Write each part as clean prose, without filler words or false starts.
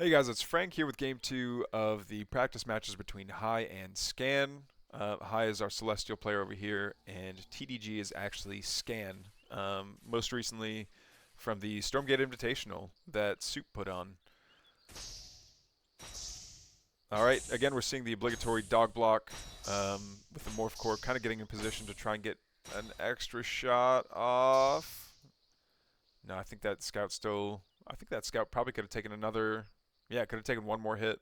Hey guys, it's Frank here with game 2 of the practice matches between High and Scan. High is our Celestial player over here, and TDG is actually Scan. Most recently from the Stormgate Invitational that Soup put on. Alright, again we're seeing the obligatory dog block with the Morph Core kind of getting in position to try and get an extra shot off. No, I think that Scout still... I think that Scout probably could have taken another... Yeah, could have taken one more hit.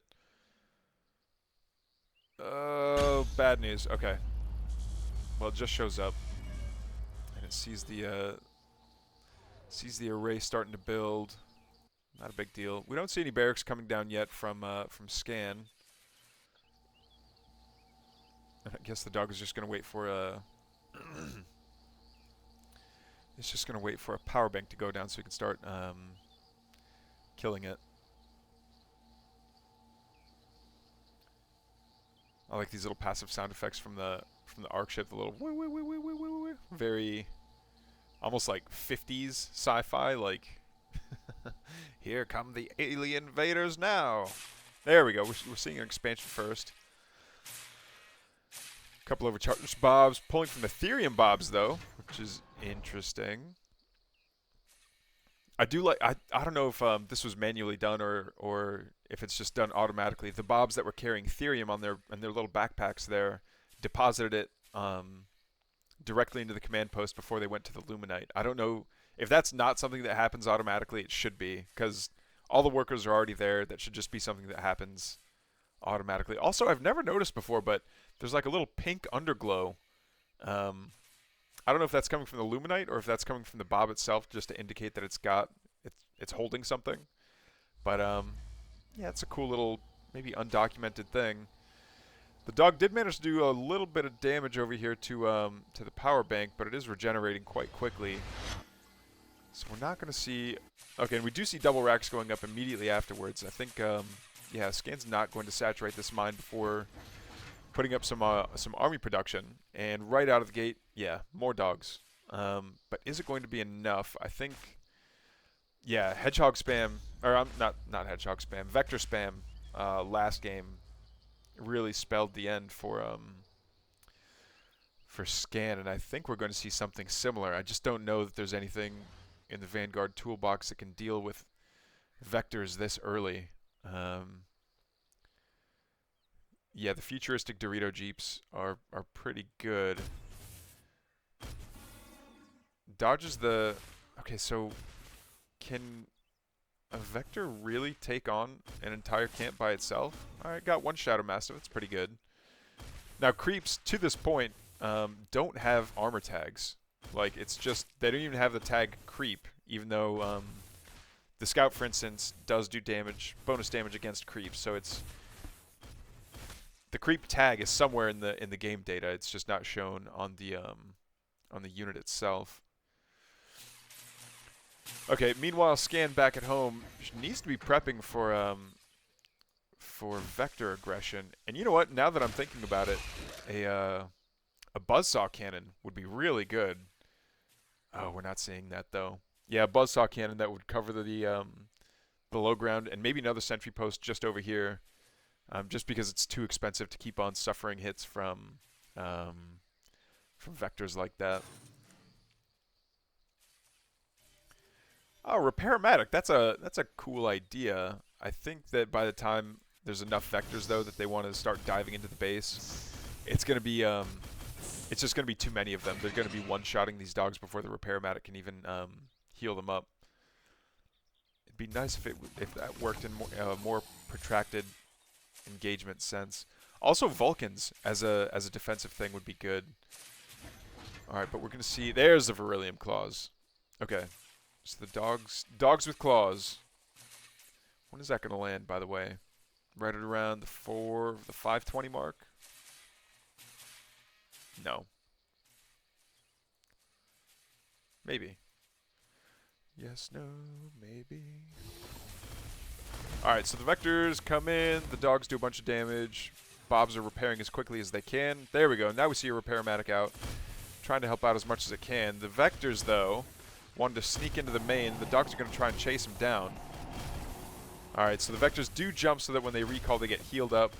Oh, bad news. Okay. Well, it just shows up, and it sees the array starting to build. Not a big deal. We don't see any barracks coming down yet from Scan. I guess the dog is just gonna wait for a. It's just gonna wait for a power bank to go down so he can start killing it. I like these little passive sound effects from the arc ship. The little very almost like 50s sci-fi. Like here come the alien invaders now. There we go. We're seeing an expansion first. A couple overcharged bobs pulling from Ethereum bobs though, which is interesting. I do like. I don't know if this was manually done or if it's just done automatically. The bobs that were carrying Ethereum on their little backpacks there deposited it directly into the command post before they went to the Luminite. I don't know if that's not something that happens automatically. It should be, because all the workers are already there. That should just be something that happens automatically. Also, I've never noticed before, but there's like a little pink underglow. I don't know if that's coming from the Luminite or if that's coming from the bob itself, just to indicate that it's holding something. But yeah, it's a cool little maybe undocumented thing. The dog did manage to do a little bit of damage over here to the power bank, but it is regenerating quite quickly. So we're not going to see. Okay, and we do see double racks going up immediately afterwards. I think yeah, Scan's not going to saturate this mine before putting up some army production, and right out of the gate, yeah, more dogs. But is it going to be enough? I think, yeah, hedgehog spam, or not hedgehog spam, vector spam. Last game really spelled the end for Scan, and I think we're going to see something similar. I just don't know that there's anything in the Vanguard toolbox that can deal with vectors this early. Yeah, the futuristic Dorito Jeeps are pretty good. Dodges the... Okay, so can a Vector really take on an entire camp by itself? Alright, got one Shadow Mastiff. That's pretty good. Now, creeps, to this point, don't have armor tags. Like, it's just... They don't even have the tag creep, even though the Scout, for instance, does do damage, bonus damage against creeps, so it's... The creep tag is somewhere in the game data. It's just not shown on the unit itself. Okay. Meanwhile, Scan back at home needs to be prepping for vector aggression. And you know what? Now that I'm thinking about it, a buzzsaw cannon would be really good. Oh, we're not seeing that though. Yeah, buzzsaw cannon that would cover the low ground, and maybe another sentry post just over here. Just because it's too expensive to keep on suffering hits from vectors like that. Oh, Repairmatic. That's a cool idea. I think that by the time there's enough vectors though that they want to start diving into the base, it's gonna be it's just gonna be too many of them. They're gonna be one-shotting these dogs before the Repairmatic can even heal them up. It'd be nice if that worked in more protracted engagement sense. Also, Vulcans as a defensive thing would be good. All right, but we're gonna see. There's the Beryllium Claws. Okay, so the dogs with claws. When is that gonna land? By the way, right at around the 520 mark. No. Maybe. Yes. No. Maybe. Alright, so the vectors come in, the dogs do a bunch of damage, bobs are repairing as quickly as they can. There we go, now we see a Repairmatic out, trying to help out as much as it can. The vectors, though, wanted to sneak into the main. The dogs are going to try and chase him down. Alright, so the Vectors do jump so that when they recall, they get healed up.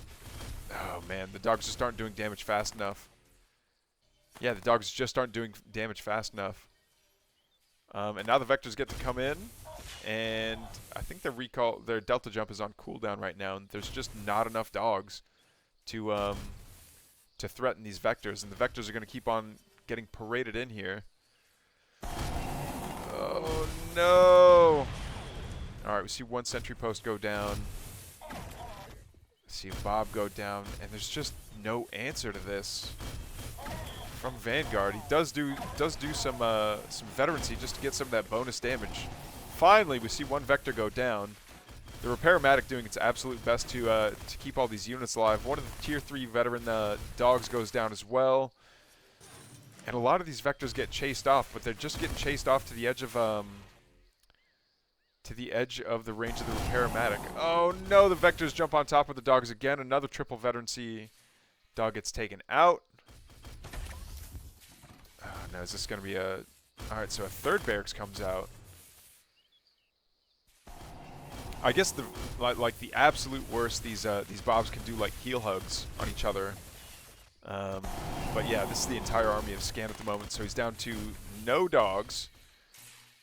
Oh, man, the dogs just aren't doing damage fast enough. Yeah, the dogs just aren't doing damage fast enough. And now the Vectors get to come in, and I think their Delta Jump is on cooldown right now, and there's just not enough dogs to threaten these Vectors, and the Vectors are going to keep on getting paraded in here. Oh, no! Alright, we see one sentry post go down. See a Bob go down, and there's just no answer to this from Vanguard. He does do some veterancy just to get some of that bonus damage. Finally, we see one Vector go down. The Repair-O-Matic doing its absolute best to keep all these units alive. One of the Tier 3 veteran dogs goes down as well. And a lot of these Vectors get chased off, but they're just getting chased off to the edge of the range of the Repair-O-Matic. Oh no, the Vectors jump on top of the dogs again. Another triple veterancy dog gets taken out. Oh no, is this going to be a... Alright, so a third barracks comes out. I guess like the absolute worst, these Bobs can do like heal hugs on each other. But yeah, this is the entire army of Scan at the moment, so he's down to no dogs.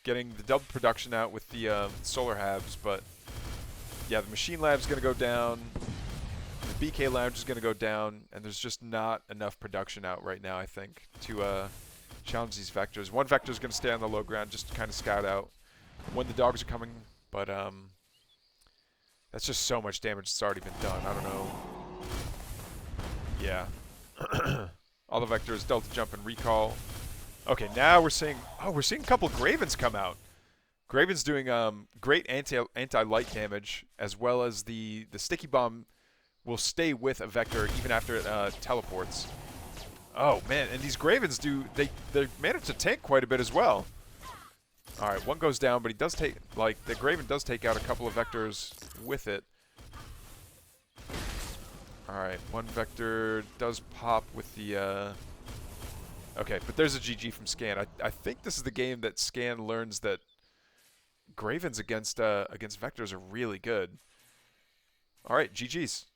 Getting the double production out with the solar halves, but yeah, the machine lab's going to go down. The BK lounge is going to go down, and there's just not enough production out right now, I think, to challenge these Vectors. One Vector is going to stay on the low ground just to kind of scout out when the dogs are coming, but that's just so much damage that's already been done. I don't know. Yeah. All the Vectors, Delta Jump and Recall. Okay, now we're seeing a couple Gravens come out. Graven's doing great anti-light damage, as well as the Sticky Bomb will stay with a Vector even after it teleports. Oh man, and these Gravens they manage to tank quite a bit as well. All right, one goes down, but he does take, like, the Graven does take out a couple of Vectors with it. All right, one Vector does pop with the okay, but there's a GG from Scan. I think this is the game that Scan learns that Gravens against Vectors are really good. All right, GG's.